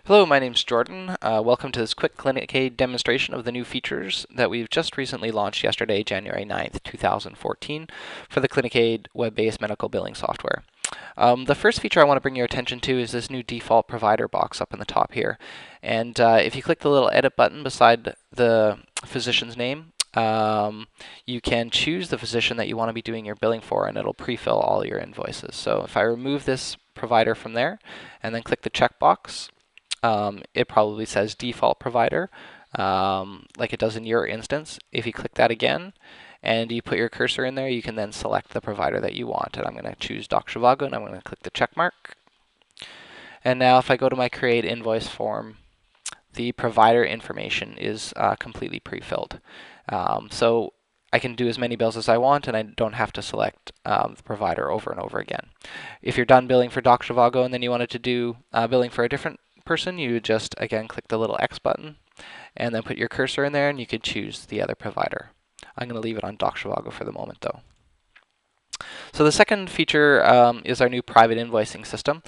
Hello, my name's Jordan. Welcome to this quick ClinicAid demonstration of the new features that we've just recently launched yesterday, January 9th, 2014, for the ClinicAid web-based medical billing software. The first feature I want to bring your attention to is this new default provider box up in the top here. And if you click the little edit button beside the physician's name, you can choose the physician that you want to be doing your billing for, and it'll pre-fill all your invoices. So if I remove this provider from there and then click the checkbox, it probably says default provider, like it does in your instance. If you click that again and you put your cursor in there, you can then select the provider that you want. And I'm going to choose Doc Zhivago, and I'm going to click the check mark. And now if I go to my create invoice form, the provider information is completely pre-filled. So I can do as many bills as I want, and I don't have to select the provider over and over again. If you're done billing for Doc Zhivago and then you wanted to do billing for a different person, you would just, again, click the little X button and then put your cursor in there, and you could choose the other provider. I'm going to leave it on Doc Zhivago for the moment, though. So the second feature is our new private invoicing system.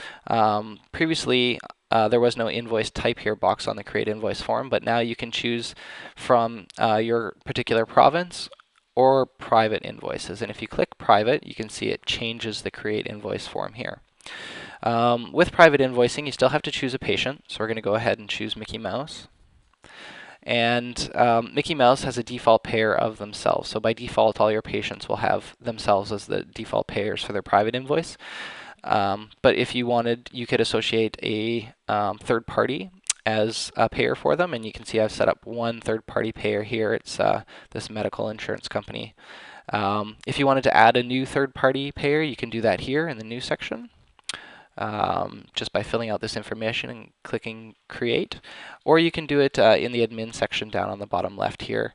Previously, there was no invoice type here box on the create invoice form, but now you can choose from your particular province or private invoices. And if you click private, you can see it changes the create invoice form here. With private invoicing, you still have to choose a patient. So we're going to go ahead and choose Mickey Mouse. And Mickey Mouse has a default payer of themselves. So by default, all your patients will have themselves as the default payers for their private invoice. But if you wanted, you could associate a third party as a payer for them. And you can see I've set up one third party payer here. It's this medical insurance company. If you wanted to add a new third party payer, you can do that here in the new section. Just by filling out this information and clicking create, or you can do it in the admin section down on the bottom left here.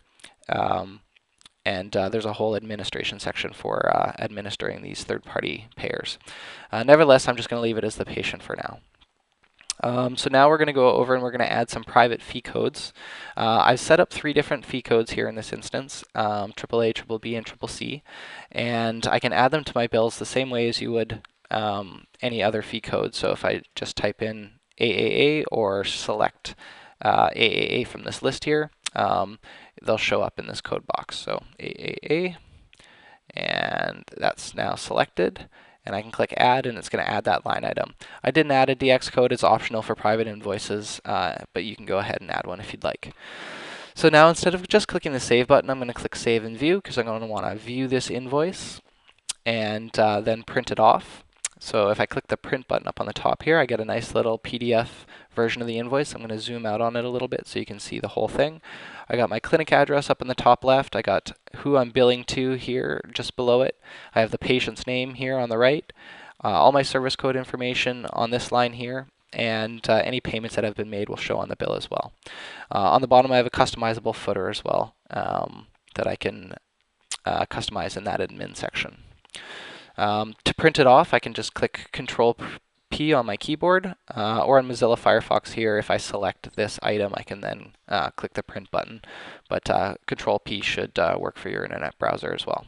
And there's a whole administration section for administering these third-party payers. Nevertheless, I'm just going to leave it as the patient for now. So now we're going to go over and we're going to add some private fee codes. I've set up 3 different fee codes here in this instance, AAA, BBB, and CCC, and I can add them to my bills the same way as you would any other fee code. So if I just type in AAA or select AAA from this list here, they'll show up in this code box. So AAA, and that's now selected. And I can click add, and it's going to add that line item. I didn't add a DX code. It's optional for private invoices, but you can go ahead and add one if you'd like. So now instead of just clicking the save button, I'm going to click save and view, because I'm going to want to view this invoice and then print it off. So if I click the print button up on the top here, I get a nice little PDF version of the invoice. I'm going to zoom out on it a little bit so you can see the whole thing. I got my clinic address up in the top left. I got who I'm billing to here just below it. I have the patient's name here on the right. All my service code information on this line here, and any payments that have been made will show on the bill as well. On the bottom, I have a customizable footer as well that I can customize in that admin section. To print it off, I can just click Control P on my keyboard, or on Mozilla Firefox here, if I select this item, I can then click the print button. But Control P should work for your internet browser as well.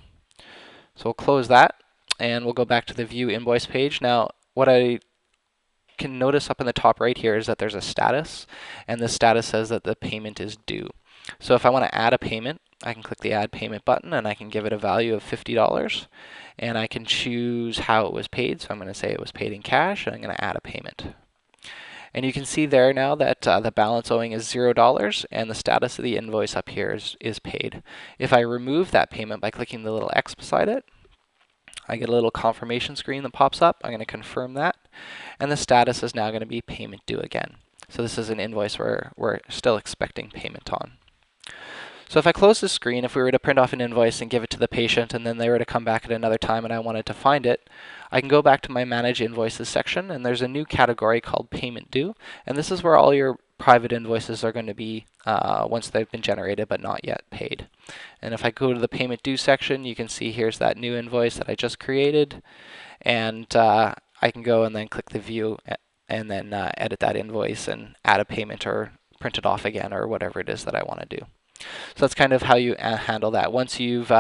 So we'll close that, and we'll go back to the View Invoice page. Now, what I can notice up in the top right here is that there's a status, and the status says that the payment is due. So if I want to add a payment, I can click the Add Payment button, and I can give it a value of $50. And I can choose how it was paid. So I'm going to say it was paid in cash, and I'm going to add a payment. And you can see there now that the balance owing is $0, and the status of the invoice up here is paid. If I remove that payment by clicking the little X beside it, I get a little confirmation screen that pops up. I'm going to confirm that, and the status is now going to be payment due again. So this is an invoice we're still expecting payment on. So if I close the screen, if we were to print off an invoice and give it to the patient, and then they were to come back at another time and I wanted to find it, I can go back to my Manage Invoices section, and there's a new category called Payment Due, and this is where all your private invoices are going to be once they've been generated but not yet paid. And if I go to the Payment Due section, you can see here's that new invoice that I just created, and I can go and then click the View and then edit that invoice and add a payment or print it off again or whatever it is that I want to do. So that's kind of how you handle that. Once you've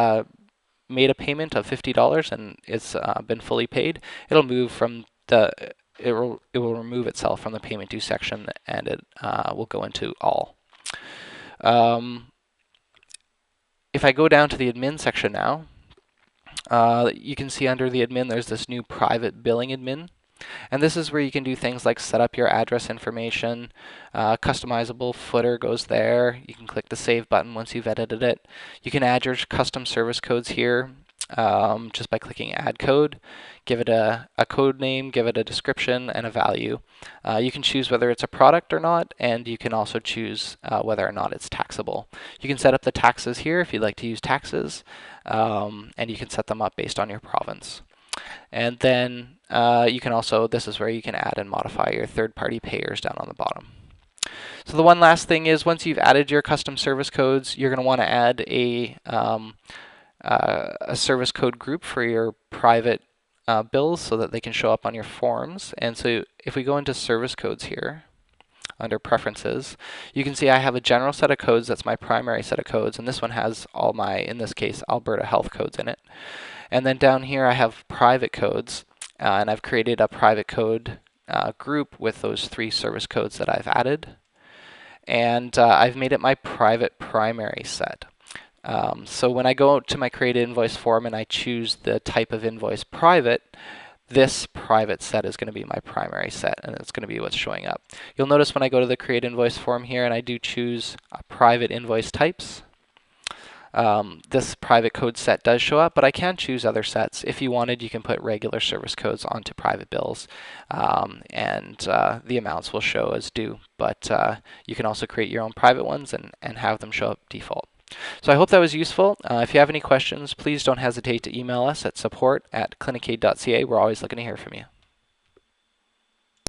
made a payment of $50 and it's been fully paid, it'll move from the it will remove itself from the payment due section, and it will go into all. Um, if I go down to the admin section now, you can see under the admin there's this new private billing admin. And this is where you can do things like set up your address information, customizable footer goes there. You can click the save button once you've edited it. You can add your custom service codes here just by clicking add code. Give it a code name, give it a description and a value. You can choose whether it's a product or not, and you can also choose whether or not it's taxable. You can set up the taxes here if you'd like to use taxes, and you can set them up based on your province. And then you can also, this is where you can add and modify your third-party payers down on the bottom. So the one last thing is once you've added your custom service codes, you're going to want to add a service code group for your private bills so that they can show up on your forms. And so if we go into service codes here, under preferences, you can see I have a general set of codes. That's my primary set of codes. And this one has all my, in this case, Alberta Health codes in it. And then down here I have private codes, and I've created a private code group with those 3 service codes that I've added. And I've made it my private primary set. So when I go to my create invoice form and I choose the type of invoice private, this private set is going to be my primary set, and it's going to be what's showing up. You'll notice when I go to the create invoice form here and I do choose private invoice types, this private code set does show up, but I can choose other sets. If you wanted, you can put regular service codes onto private bills, and the amounts will show as due. But you can also create your own private ones and have them show up default. So I hope that was useful. If you have any questions, please don't hesitate to email us at support@clinicaid.ca. We're always looking to hear from you.